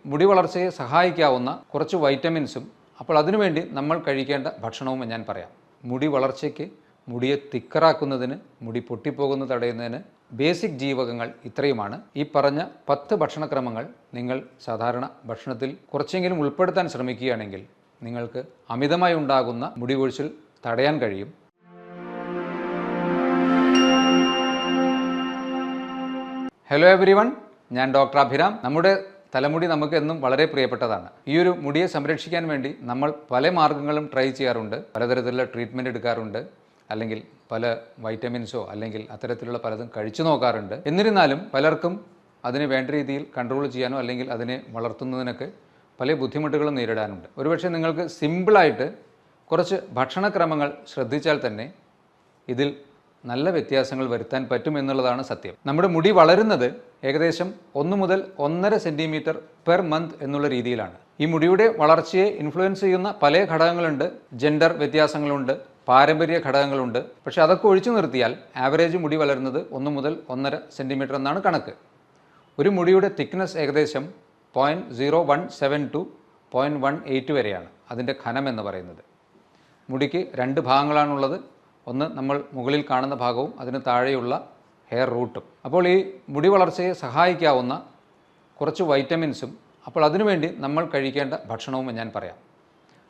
മുടി വളർച്ചയെ സഹായിക്കാവുന്ന കുറച്ച് വൈറ്റമിൻസും അപ്പോൾ അതിനുവേണ്ടി നമ്മൾ കഴിക്കേണ്ട ഭക്ഷണവും ഞാൻ പറയാം. മുടി വളർച്ചയ്ക്ക്, മുടിയെ തിക്കറാക്കുന്നതിന്, മുടി പൊട്ടിപ്പോകുന്നത് തടയുന്നതിന് ബേസിക് ജീവകങ്ങൾ ഇത്രയുമാണ്. ഈ പറഞ്ഞ 10 ഭക്ഷണക്രമങ്ങൾ നിങ്ങൾ സാധാരണ ഭക്ഷണത്തിൽ കുറച്ചെങ്കിലും ഉൾപ്പെടുത്താൻ ശ്രമിക്കുകയാണെങ്കിൽ നിങ്ങൾക്ക് അമിതമായി ഉണ്ടാകുന്ന മുടി കൊഴിച്ചിൽ തടയാൻ കഴിയും. ഹലോ എവരിവൺ, ഞാൻ ഡോക്ടർ അഭിരാം. നമ്മുടെ തലമുടി നമുക്ക് എന്നും വളരെ പ്രിയപ്പെട്ടതാണ്. ഈ ഒരു മുടിയെ സംരക്ഷിക്കാൻ വേണ്ടി നമ്മൾ പല മാർഗ്ഗങ്ങളും ട്രൈ ചെയ്യാറുണ്ട്. പലതരത്തിലുള്ള ട്രീറ്റ്മെൻറ്റ് എടുക്കാറുണ്ട്, അല്ലെങ്കിൽ പല വൈറ്റമിൻസോ അല്ലെങ്കിൽ അത്തരത്തിലുള്ള പലതും കഴിച്ചു നോക്കാറുണ്ട്. എന്നിരുന്നാലും പലർക്കും അതിനെ വേണ്ട രീതിയിൽ കൺട്രോൾ ചെയ്യാനോ അല്ലെങ്കിൽ അതിനെ വളർത്തുന്നതിനൊക്കെ പല ബുദ്ധിമുട്ടുകളും നേരിടാനുണ്ട്. ഒരുപക്ഷെ നിങ്ങൾക്ക് സിമ്പിളായിട്ട് കുറച്ച് ഭക്ഷണക്രമങ്ങൾ ശ്രദ്ധിച്ചാൽ തന്നെ ഇതിൽ നല്ല വ്യത്യാസങ്ങൾ വരുത്താൻ പറ്റും എന്നുള്ളതാണ് സത്യം. നമ്മുടെ മുടി വളരുന്നത് ഏകദേശം 1 മുതൽ 1.5 സെൻറ്റിമീറ്റർ പെർ മന്ത് എന്നുള്ള രീതിയിലാണ്. ഈ മുടിയുടെ വളർച്ചയെ ഇൻഫ്ലുവൻസ് ചെയ്യുന്ന പല ഘടകങ്ങളുണ്ട്. ജെൻഡർ വ്യത്യാസങ്ങളുണ്ട്, പാരമ്പര്യ ഘടകങ്ങളുണ്ട്. പക്ഷേ അതൊക്കെ ഒഴിച്ചു നിർത്തിയാൽ ആവറേജ് മുടി വളരുന്നത് 1 മുതൽ 1.5 സെൻറ്റിമീറ്റർ എന്നാണ് കണക്ക്. ഒരു മുടിയുടെ തിക്നെസ് ഏകദേശം 0.017 to 0.18 വരെയാണ് അതിൻ്റെ ഘനം എന്ന് പറയുന്നത്. മുടിക്ക് 2 ഭാഗങ്ങളാണുള്ളത്. ഒന്ന് നമ്മൾ മുകളിൽ കാണുന്ന ഭാഗവും അതിന് താഴെയുള്ള ഹെയർ റൂട്ടും. അപ്പോൾ ഈ മുടി വളർച്ചയെ സഹായിക്കാവുന്ന കുറച്ച് വൈറ്റമിൻസും അപ്പോൾ അതിനുവേണ്ടി നമ്മൾ കഴിക്കേണ്ട ഭക്ഷണവും ഞാൻ പറയാം.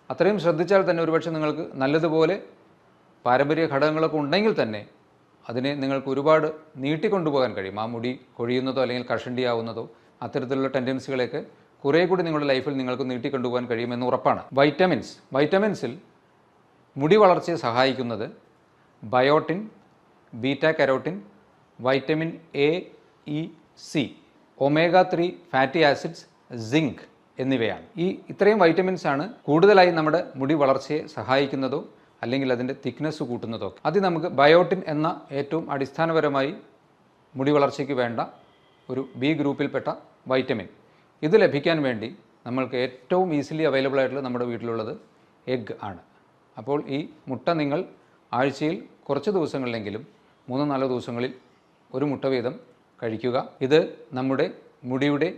അത്രയും ശ്രദ്ധിച്ചാൽ തന്നെ ഒരുപക്ഷെ നിങ്ങൾക്ക് നല്ലതുപോലെ പാരമ്പര്യ ഘടകങ്ങളൊക്കെ ഉണ്ടെങ്കിൽ തന്നെ അതിനെ നിങ്ങൾക്ക് ഒരുപാട് നീട്ടിക്കൊണ്ടുപോകാൻ കഴിയും. ആ മുടി കൊഴിയുന്നതോ അല്ലെങ്കിൽ കഷണ്ടിയാവുന്നതോ അത്തരത്തിലുള്ള ടെൻഡൻസികളെയൊക്കെ കുറേ കൂടി നിങ്ങളുടെ ലൈഫിൽ നിങ്ങൾക്ക് നീട്ടിക്കൊണ്ടുപോകാൻ കഴിയുമെന്ന് ഉറപ്പാണ്. വൈറ്റമിൻസിൽ മുടി വളർച്ചയെ സഹായിക്കുന്നത് biotin, beta carotene, vitamin A, E, C, omega three fatty acids, zinc എന്നിവയാണ്. ഇത്രയും വൈറ്റമിൻസാണ് കൂടുതലായി നമ്മുടെ മുടി വളർച്ചയെ സഹായിക്കുന്നതോ അല്ലെങ്കിൽ അതിൻ്റെ തിക്നെസ് കൂട്ടുന്നതോ. അത് നമുക്ക് ബയോട്ടിൻ എന്ന ഏറ്റവും അടിസ്ഥാനപരമായി മുടി വളർച്ചയ്ക്ക് വേണ്ട ഒരു ബി ഗ്രൂപ്പിൽപ്പെട്ട വൈറ്റമിൻ. ഇത് ലഭിക്കാൻ വേണ്ടി നമ്മൾക്ക് ഏറ്റവും ഈസിലി അവൈലബിൾ ആയിട്ടുള്ള നമ്മുടെ വീട്ടിലുള്ളത് എഗ്ഗ് ആണ്. അപ്പോൾ ഈ മുട്ട നിങ്ങൾ ആഴ്ചയിൽ കുറച്ച് ദിവസങ്ങളിലെങ്കിലും 3-4 ദിവസങ്ങളിൽ ഒരു മുട്ട വീതം കഴിക്കുക. ഇത് നമ്മുടെ മുടിയുടെ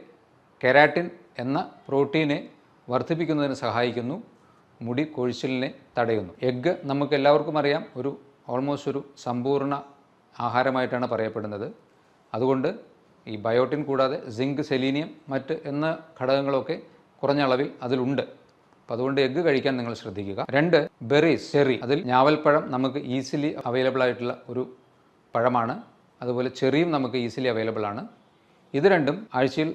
കെരാറ്റിൻ എന്ന പ്രോട്ടീനെ വർദ്ധിപ്പിക്കുന്നതിന് സഹായിക്കുന്നു, മുടി കൊഴിച്ചിലിനെ തടയുന്നു. എഗ്ഗ് നമുക്ക് എല്ലാവർക്കും അറിയാം, ഓൾമോസ്റ്റ് ഒരു സമ്പൂർണ്ണ ആഹാരമായിട്ടാണ് പറയപ്പെടുന്നത്. അതുകൊണ്ട് ഈ ബയോട്ടിൻ കൂടാതെ സിങ്ക്, സെലീനിയം, മറ്റ് എന്ന ഘടകങ്ങളൊക്കെ കുറഞ്ഞ അളവിൽ അതിലുണ്ട്. അപ്പോൾ അതുകൊണ്ട് എഗ്ഗ് കഴിക്കാൻ നിങ്ങൾ ശ്രദ്ധിക്കുക. 2 ബെറീസ്, ചെറി. അതിൽ ഞാവൽപ്പഴം നമുക്ക് ഈസിലി അവൈലബിൾ ആയിട്ടുള്ള ഒരു പഴമാണ്. അതുപോലെ ചെറിയും നമുക്ക് ഈസിലി അവൈലബിൾ ആണ്. ഇത് രണ്ടും ആഴ്ചയിൽ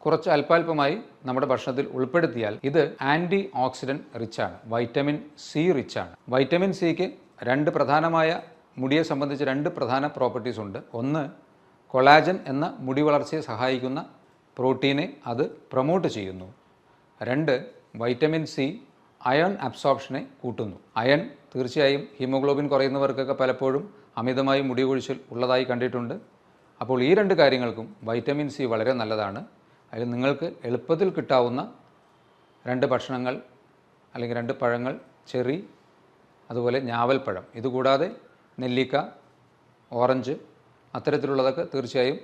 കുറച്ച് അല്പാൽപമായി നമ്മുടെ ഭക്ഷണത്തിൽ ഉൾപ്പെടുത്തിയാൽ ഇത് ആൻറ്റി ഓക്സിഡൻറ്റ് റിച്ചാണ്, വൈറ്റമിൻ സി റിച്ചാണ്. വൈറ്റമിൻ സിക്ക് 2 പ്രധാനമായ മുടിയെ സംബന്ധിച്ച് 2 പ്രധാന പ്രോപ്പർട്ടീസ് ഉണ്ട്. ഒന്ന്, കൊളാജൻ എന്ന മുടി വളർച്ചയെ സഹായിക്കുന്ന പ്രോട്ടീനെ അത് പ്രൊമോട്ട് ചെയ്യുന്നു. 2, വൈറ്റമിൻ സി അയൺ അബ്സോർപ്ഷനെ കൂട്ടുന്നു. അയൺ തീർച്ചയായും ഹീമോഗ്ലോബിൻ കുറയുന്നവർക്കൊക്കെ പലപ്പോഴും അമിതമായി മുടി കൊഴിച്ചിൽ ഉള്ളതായി കണ്ടിട്ടുണ്ട്. അപ്പോൾ ഈ 2 കാര്യങ്ങൾക്കും വൈറ്റമിൻ സി വളരെ നല്ലതാണ്. അതിൽ നിങ്ങൾക്ക് എളുപ്പത്തിൽ കിട്ടാവുന്ന 2 ഭക്ഷണങ്ങൾ അല്ലെങ്കിൽ 2 പഴങ്ങൾ, ചെറി, അതുപോലെ ഞാവൽപ്പഴം. ഇതുകൂടാതെ നെല്ലിക്ക, ഓറഞ്ച്, അത്തരത്തിലുള്ളതൊക്കെ തീർച്ചയായും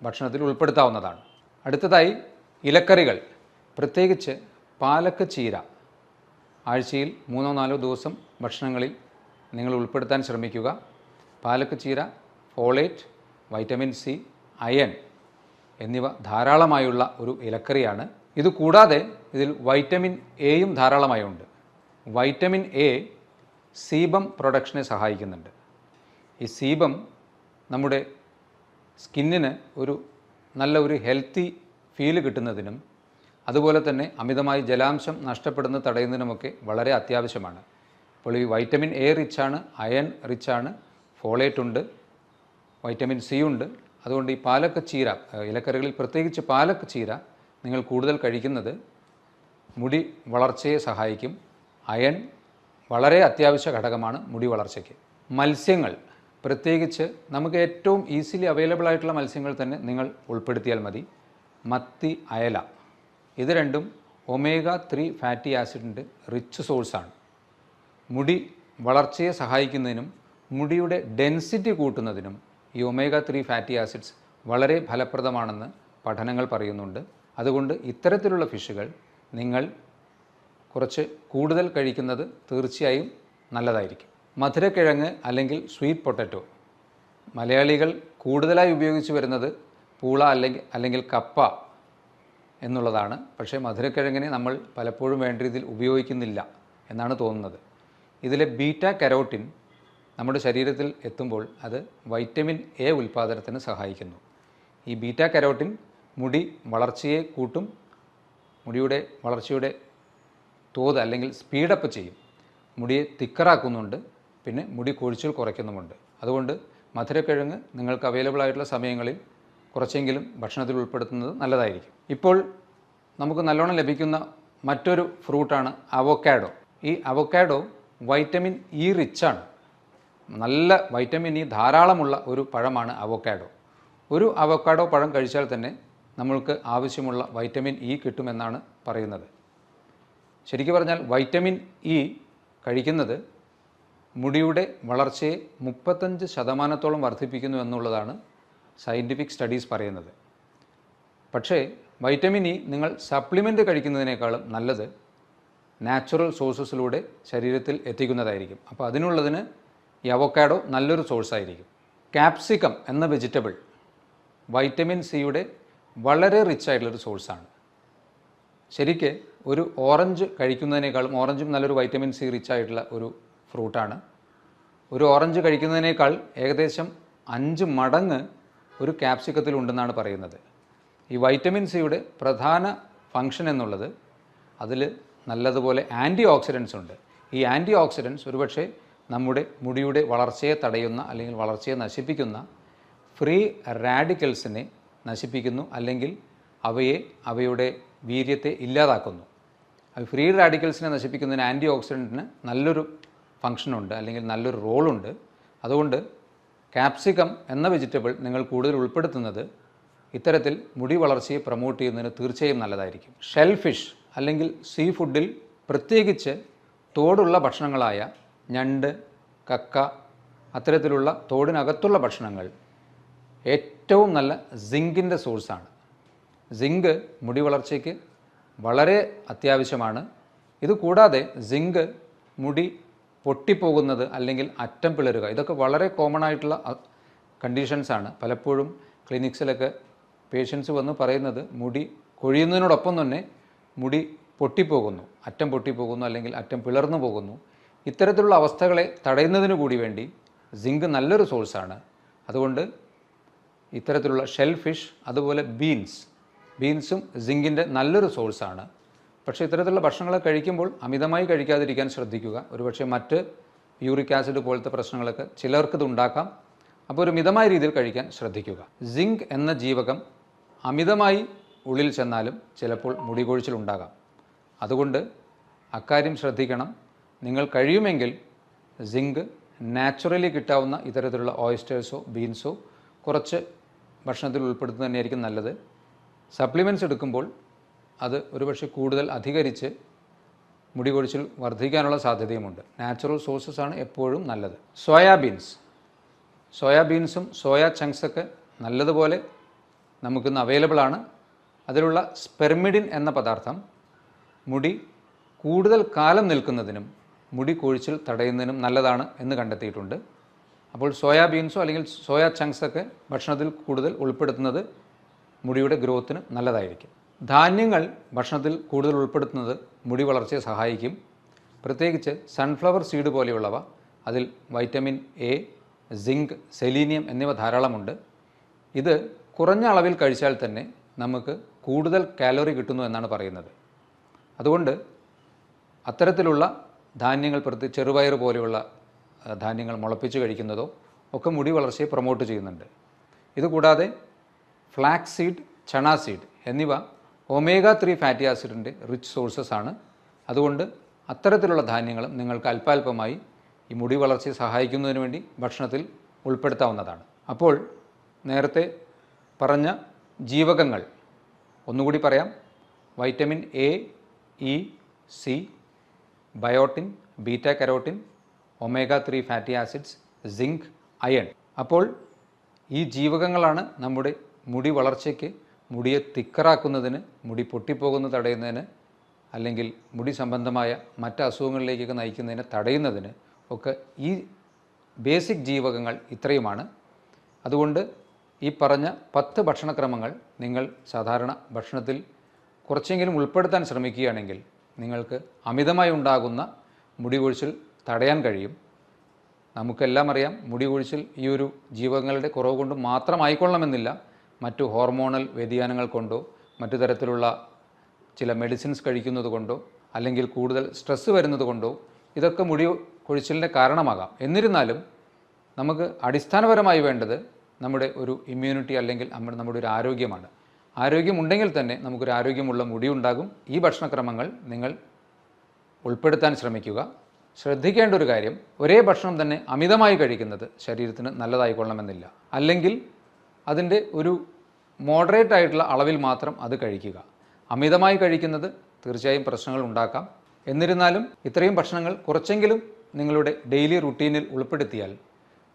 ഭക്ഷണത്തിൽ ഉൾപ്പെടുത്താവുന്നതാണ്. അടുത്തതായി ഇലക്കറികൾ, പ്രത്യേകിച്ച് പാലക്ക് ചീര ആഴ്ചയിൽ 3-4 ദിവസം ഭക്ഷണങ്ങളിൽ നിങ്ങൾ ഉൾപ്പെടുത്താൻ ശ്രമിക്കുക. പാലക്ക് ചീര ഫോളേറ്റ്, വൈറ്റമിൻ സി, അയൺ എന്നിവ ധാരാളമായുള്ള ഒരു ഇലക്കറിയാണ്. ഇതുകൂടാതെ ഇതിൽ വൈറ്റമിൻ എയും ധാരാളമായുണ്ട്. വൈറ്റമിൻ എ സീബം പ്രൊഡക്ഷനെ സഹായിക്കുന്നുണ്ട്. ഈ സീബം നമ്മുടെ സ്കിന്നിന് നല്ല ഒരു ഹെൽത്തി ഫീല് കിട്ടുന്നതിനും അതുപോലെ തന്നെ അമിതമായി ജലാംശം നഷ്ടപ്പെടുന്നത് തടയുന്നതിനുമൊക്കെ വളരെ അത്യാവശ്യമാണ്. അപ്പോൾ ഈ വൈറ്റമിൻ എ റിച്ചാണ്, അയൺ റിച്ചാണ്, ഫോളേറ്റ് ഉണ്ട്, വൈറ്റമിൻ സി ഉണ്ട്. അതുകൊണ്ട് ഈ പാലക്ക് ചീര, ഇലക്കറികളിൽ പ്രത്യേകിച്ച് പാലക്ക് ചീര നിങ്ങൾ കൂടുതൽ കഴിക്കുന്നത് മുടി വളർച്ചയെ സഹായിക്കും. അയൺ വളരെ അത്യാവശ്യ ഘടകമാണ് മുടി വളർച്ചയ്ക്ക്. മത്സ്യങ്ങൾ, പ്രത്യേകിച്ച് നമുക്ക് ഏറ്റവും ഈസിലി അവൈലബിൾ ആയിട്ടുള്ള മത്സ്യങ്ങൾ തന്നെ നിങ്ങൾ ഉൾപ്പെടുത്തിയാൽ മതി. മത്തി, അയല, ഇത് രണ്ടും ഒമേഗ-3 ഫാറ്റി ആസിഡിൻ്റെ റിച്ച് സോഴ്സാണ്. മുടി വളർച്ചയെ സഹായിക്കുന്നതിനും മുടിയുടെ ഡെൻസിറ്റി കൂട്ടുന്നതിനും ഈ ഒമേഗ-3 ഫാറ്റി ആസിഡ്സ് വളരെ ഫലപ്രദമാണെന്ന് പഠനങ്ങൾ പറയുന്നുണ്ട്. അതുകൊണ്ട് ഇത്തരത്തിലുള്ള ഫിഷുകൾ നിങ്ങൾ കുറച്ച് കൂടുതൽ കഴിക്കുന്നത് തീർച്ചയായും നല്ലതായിരിക്കും. മധുരക്കിഴങ്ങ് അല്ലെങ്കിൽ സ്വീറ്റ് പൊട്ടറ്റോ മലയാളികൾ കൂടുതലായി ഉപയോഗിച്ച് വരുന്നത് പൂള അല്ലെങ്കിൽ കപ്പ എന്നുള്ളതാണ്. പക്ഷേ മധുരക്കിഴങ്ങിനെ നമ്മൾ പലപ്പോഴും വേണ്ട രീതിയിൽ ഉപയോഗിക്കുന്നില്ല എന്നാണ് തോന്നുന്നത്. ഇതിലെ ബീറ്റ കരോട്ടിൻ നമ്മുടെ ശരീരത്തിൽ എത്തുമ്പോൾ അത് വൈറ്റമിൻ എ ഉൽപ്പാദനത്തിന് സഹായിക്കുന്നു. ഈ ബീറ്റ കരോട്ടിൻ മുടി വളർച്ചയെ കൂട്ടും, മുടിയുടെ വളർച്ചയുടെ തോത് അല്ലെങ്കിൽ സ്പീഡപ്പ് ചെയ്യും, മുടിയെ തിക്കറാക്കുന്നുണ്ട്, പിന്നെ മുടി കൊഴിച്ചിൽ കുറയ്ക്കുന്നുമുണ്ട്. അതുകൊണ്ട് മധുരക്കിഴങ്ങ് നിങ്ങൾക്ക് അവൈലബിൾ ആയിട്ടുള്ള സമയങ്ങളിൽ കുറച്ചെങ്കിലും ഭക്ഷണത്തിൽ ഉൾപ്പെടുത്തുന്നത് നല്ലതായിരിക്കും. ഇപ്പോൾ നമുക്ക് നല്ലോണം ലഭിക്കുന്ന മറ്റൊരു ഫ്രൂട്ടാണ് അവോക്കാഡോ. ഈ അവോക്കാഡോ വൈറ്റമിൻ ഇ റിച്ചാണ്. നല്ല വൈറ്റമിൻ ഇ ധാരാളമുള്ള ഒരു പഴമാണ് അവോക്കാഡോ. ഒരു അവോക്കാഡോ പഴം കഴിച്ചാൽ തന്നെ നമ്മൾക്ക് ആവശ്യമുള്ള വൈറ്റമിൻ ഇ കിട്ടുമെന്നാണ് പറയുന്നത്. ശരിക്കും പറഞ്ഞാൽ വൈറ്റമിൻ ഇ കഴിക്കുന്നത് മുടിയുടെ വളർച്ചയെ 35% വർദ്ധിപ്പിക്കുന്നു എന്നുള്ളതാണ് സയൻറ്റിഫിക് സ്റ്റഡീസ് പറയുന്നത്. പക്ഷേ വൈറ്റമിൻ ഇ നിങ്ങൾ സപ്ലിമെൻ്റ് കഴിക്കുന്നതിനേക്കാളും നല്ലത് നാച്ചുറൽ സോഴ്സസിലൂടെ ശരീരത്തിൽ എത്തിക്കുന്നതായിരിക്കും. അപ്പോൾ അതിനുള്ളതിന് ഈ അവോക്കാഡോ നല്ലൊരു സോഴ്സായിരിക്കും. ക്യാപ്സിക്കം എന്ന വെജിറ്റബിൾ വൈറ്റമിൻ സിയുടെ വളരെ റിച്ച് ആയിട്ടുള്ളൊരു സോഴ്സാണ്. ശരിക്ക് ഒരു ഓറഞ്ച് കഴിക്കുന്നതിനേക്കാളും, ഓറഞ്ചും നല്ലൊരു വൈറ്റമിൻ സി റിച്ച് ആയിട്ടുള്ള ഒരു ഫ്രൂട്ടാണ്. ഒരു ഓറഞ്ച് കഴിക്കുന്നതിനേക്കാൾ ഏകദേശം 5 മടങ്ങ് ഒരു ക്യാപ്സിക്കത്തിലുണ്ടെന്നാണ് പറയുന്നത്. ഈ വൈറ്റമിൻ സിയുടെ പ്രധാന ഫങ്ഷൻ എന്നുള്ളത് അതിൽ നല്ലതുപോലെ ആൻറ്റി ഓക്സിഡൻസ് ഉണ്ട്. ഈ ആൻറ്റി ഓക്സിഡൻസ് ഒരുപക്ഷെ നമ്മുടെ മുടിയുടെ വളർച്ചയെ തടയുന്ന അല്ലെങ്കിൽ വളർച്ചയെ നശിപ്പിക്കുന്ന ഫ്രീ റാഡിക്കൽസിനെ നശിപ്പിക്കുന്നു, അല്ലെങ്കിൽ അവയുടെ വീര്യത്തെ ഇല്ലാതാക്കുന്നു. ഫ്രീ റാഡിക്കൽസിനെ നശിപ്പിക്കുന്നതിന് ആൻറ്റി ഓക്സിഡൻറ്റിന് നല്ലൊരു ഫങ്ഷനുണ്ട്, അല്ലെങ്കിൽ നല്ലൊരു റോളുണ്ട്. അതുകൊണ്ട് ക്യാപ്സിക്കം എന്ന വെജിറ്റബിൾ നിങ്ങൾ കൂടുതൽ ഉൾപ്പെടുത്തുന്നത് ഇത്തരത്തിൽ മുടി വളർച്ചയെ പ്രൊമോട്ട് ചെയ്യുന്നതിന് തീർച്ചയായും നല്ലതായിരിക്കും. ഷെൽ ഫിഷ് അല്ലെങ്കിൽ സീ ഫുഡിൽ പ്രത്യേകിച്ച് തോടുള്ള ഭക്ഷണങ്ങളായ ഞണ്ട്, കക്ക, അത്തരത്തിലുള്ള തോടിനകത്തുള്ള ഭക്ഷണങ്ങൾ ഏറ്റവും നല്ല സിങ്കിൻ്റെ സോഴ്സാണ്. സിങ്ക് മുടി വളർച്ചയ്ക്ക് വളരെ അത്യാവശ്യമാണ്. ഇതുകൂടാതെ സിങ്ക് മുടി പൊട്ടിപ്പോകുന്നത് അല്ലെങ്കിൽ അറ്റം പിളരുക, ഇതൊക്കെ വളരെ കോമൺ ആയിട്ടുള്ള കണ്ടീഷൻസാണ്. പലപ്പോഴും ക്ലിനിക്സിലൊക്കെ പേഷ്യൻസ് വന്ന് പറയുന്നത് മുടി കൊഴിയുന്നതിനോടൊപ്പം തന്നെ മുടി പൊട്ടിപ്പോകുന്നു, അറ്റം പൊട്ടിപ്പോകുന്നു, അല്ലെങ്കിൽ അറ്റം പിളർന്നു പോകുന്നു. ഇത്തരത്തിലുള്ള അവസ്ഥകളെ തടയുന്നതിന് കൂടി വേണ്ടി സിങ്ക് നല്ലൊരു സോഴ്സാണ്. അതുകൊണ്ട് ഇത്തരത്തിലുള്ള ഷെൽ ഫിഷ്, അതുപോലെ ബീൻസും സിങ്കിൻ്റെ നല്ലൊരു സോഴ്സാണ്. പക്ഷേ ഇത്തരത്തിലുള്ള ഭക്ഷണങ്ങൾ കഴിക്കുമ്പോൾ അമിതമായി കഴിക്കാതിരിക്കാൻ ശ്രദ്ധിക്കുക. ഒരുപക്ഷെ മറ്റ് യൂറിക് ആസിഡ് പോലത്തെ പ്രശ്നങ്ങളൊക്കെ ചിലർക്കിത് ഉണ്ടാക്കാം. അപ്പോൾ ഒരു മിതമായ രീതിയിൽ കഴിക്കാൻ ശ്രദ്ധിക്കുക. സിങ്ക് എന്ന ജീവകം അമിതമായി ഉള്ളിൽ ചെന്നാലും ചിലപ്പോൾ മുടി കൊഴിച്ചിലുണ്ടാകാം. അതുകൊണ്ട് അക്കാര്യം ശ്രദ്ധിക്കണം. നിങ്ങൾ കഴിയുമെങ്കിൽ സിങ്ക് നാച്ചുറലി കിട്ടാവുന്ന ഇത്തരത്തിലുള്ള ഓയിസ്റ്റേഴ്സോ ബീൻസോ കുറച്ച് ഭക്ഷണത്തിൽ ഉൾപ്പെടുത്തുന്നത് തന്നെയായിരിക്കും നല്ലത്. സപ്ലിമെൻറ്റ്സ് എടുക്കുമ്പോൾ അത് ഒരുപക്ഷെ കൂടുതൽ അധികരിച്ച് മുടി കൊഴിച്ചിൽ വർദ്ധിക്കാനുള്ള സാധ്യതയുമുണ്ട്. നാച്ചുറൽ സോഴ്സസാണ് എപ്പോഴും നല്ലത്. സോയാബീൻസും സോയ ചങ്ക്സൊക്കെ നല്ലതുപോലെ നമുക്കിന്ന് അവൈലബിൾ ആണ്. അതിലുള്ള സ്പെർമിഡിൻ എന്ന പദാർത്ഥം മുടി കൂടുതൽ കാലം നിൽക്കുന്നതിനും മുടി കൊഴിച്ചിൽ തടയുന്നതിനും നല്ലതാണ് എന്ന് കണ്ടെത്തിയിട്ടുണ്ട്. അപ്പോൾ സോയാബീൻസോ അല്ലെങ്കിൽ സോയ ചങ്ക്സൊക്കെ ഭക്ഷണത്തിൽ കൂടുതൽ ഉൾപ്പെടുത്തുന്നത് മുടിയുടെ ഗ്രോത്തിന് നല്ലതായിരിക്കും. ധാന്യങ്ങൾ ഭക്ഷണത്തിൽ കൂടുതൽ ഉൾപ്പെടുത്തുന്നത് മുടി വളർച്ചയെ സഹായിക്കും. പ്രത്യേകിച്ച് സൺഫ്ലവർ സീഡ് പോലെയുള്ളവ, അതിൽ വൈറ്റമിൻ എ, സിങ്ക്, സെലീനിയം എന്നിവ ധാരാളമുണ്ട്. ഇത് കുറഞ്ഞ അളവിൽ കഴിച്ചാൽ തന്നെ നമുക്ക് കൂടുതൽ കാലറി കിട്ടുന്നു എന്നാണ് പറയുന്നത്. അതുകൊണ്ട് അത്തരത്തിലുള്ള ധാന്യങ്ങൾ, പ്രത്യേകിച്ച് ചെറുപയർ പോലെയുള്ള ധാന്യങ്ങൾ മുളപ്പിച്ച് കഴിക്കുന്നതോ ഒക്കെ മുടി വളർച്ചയെ പ്രൊമോട്ട് ചെയ്യുന്നുണ്ട്. ഇതുകൂടാതെ ഫ്ലാക്സ് സീഡ്, ചണ സീഡ് എന്നിവ omega-3 ഫാറ്റി ആസിഡിൻ്റെ റിച്ച് സോഴ്സസ് ആണ്. അതുകൊണ്ട് അത്തരത്തിലുള്ള ധാന്യങ്ങളും നിങ്ങൾക്ക് അല്പാൽപമായി ഈ മുടി വളർച്ചയെ സഹായിക്കുന്നതിന് വേണ്ടി ഭക്ഷണത്തിൽ ഉൾപ്പെടുത്താവുന്നതാണ്. അപ്പോൾ നേരത്തെ പറഞ്ഞ ജീവകങ്ങൾ ഒന്നുകൂടി പറയാം. Vitamin A, E, C, biotin, beta carotene, omega-3 fatty acids, zinc, iron. അപ്പോൾ ഈ ജീവകങ്ങളാണ് നമ്മുടെ മുടി വളർച്ചയ്ക്ക് മുടിയെ തിക്കറാക്കുന്നതിന്, മുടി പൊട്ടിപ്പോകുന്നത് തടയുന്നതിന്, അല്ലെങ്കിൽ മുടി സംബന്ധമായ മറ്റ് അസുഖങ്ങളിലേക്കൊക്കെ നയിക്കുന്നതിനെ തടയുന്നതിന് ഒക്കെ ഈ ബേസിക് ജീവകങ്ങൾ ഇത്രയുമാണ്. അതുകൊണ്ട് ഈ പറഞ്ഞ 10 ഭക്ഷണക്രമങ്ങൾ നിങ്ങൾ സാധാരണ ഭക്ഷണത്തിൽ കുറച്ചെങ്കിലും ഉൾപ്പെടുത്താൻ ശ്രമിക്കുകയാണെങ്കിൽ നിങ്ങൾക്ക് അമിതമായി ഉണ്ടാകുന്ന മുടി കൊഴിച്ചിൽ തടയാൻ കഴിയും. നമുക്കെല്ലാം അറിയാം, മുടി കൊഴിച്ചിൽ ഈ ഒരു ജീവകങ്ങളുടെ കുറവ് കൊണ്ട് മാത്രമായിക്കൊള്ളണമെന്നില്ല. മറ്റു ഹോർമോണൽ വ്യതിയാനങ്ങൾ കൊണ്ടോ മറ്റു തരത്തിലുള്ള ചില മെഡിസിൻസ് കഴിക്കുന്നത് കൊണ്ടോ അല്ലെങ്കിൽ കൂടുതൽ സ്ട്രെസ്സ് വരുന്നത് കൊണ്ടോ ഇതൊക്കെ മുടി കൊഴിച്ചിലിൻ്റെ കാരണമാകാം. എന്നിരുന്നാലും നമുക്ക് അടിസ്ഥാനപരമായി വേണ്ടത് നമ്മുടെ ഒരു ഇമ്മ്യൂണിറ്റി അല്ലെങ്കിൽ നമ്മുടെ ഒരു ആരോഗ്യമാണ്. ആരോഗ്യമുണ്ടെങ്കിൽ തന്നെ നമുക്കൊരു ആരോഗ്യമുള്ള മുടി ഉണ്ടാകും. ഈ ഭക്ഷണക്രമങ്ങൾ നിങ്ങൾ ഉൾപ്പെടുത്താൻ ശ്രമിക്കുക. ശ്രദ്ധിക്കേണ്ട ഒരു കാര്യം, ഒരേ ഭക്ഷണം തന്നെ അമിതമായി കഴിക്കുന്നത് ശരീരത്തിന് നല്ലതായിക്കൊള്ളണമെന്നില്ല. അല്ലെങ്കിൽ അതിൻ്റെ ഒരു മോഡറേറ്റ് ആയിട്ടുള്ള അളവിൽ മാത്രം അത് കഴിക്കുക. അമിതമായി കഴിക്കുന്നത് തീർച്ചയായും പ്രശ്നങ്ങൾ ഉണ്ടാക്കാം. എന്നിരുന്നാലും ഇത്രയും ഭക്ഷണങ്ങൾ കുറച്ചെങ്കിലും നിങ്ങളുടെ ഡെയിലി റുട്ടീനിൽ ഉൾപ്പെടുത്തിയാൽ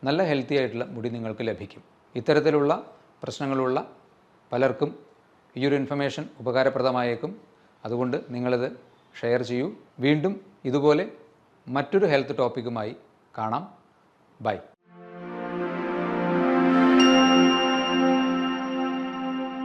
നല്ല ഹെൽത്തി ആയിട്ടുള്ള മുടി നിങ്ങൾക്ക് ലഭിക്കും. ഇത്തരത്തിലുള്ള പ്രശ്നങ്ങളുള്ള പലർക്കും ഈ ഒരു ഇൻഫർമേഷൻ ഉപകാരപ്രദമായേക്കും. അതുകൊണ്ട് നിങ്ങളിത് ഷെയർ ചെയ്യൂ. വീണ്ടും ഇതുപോലെ മറ്റൊരു ഹെൽത്ത് ടോപ്പിക്കുമായി കാണാം. ബൈ.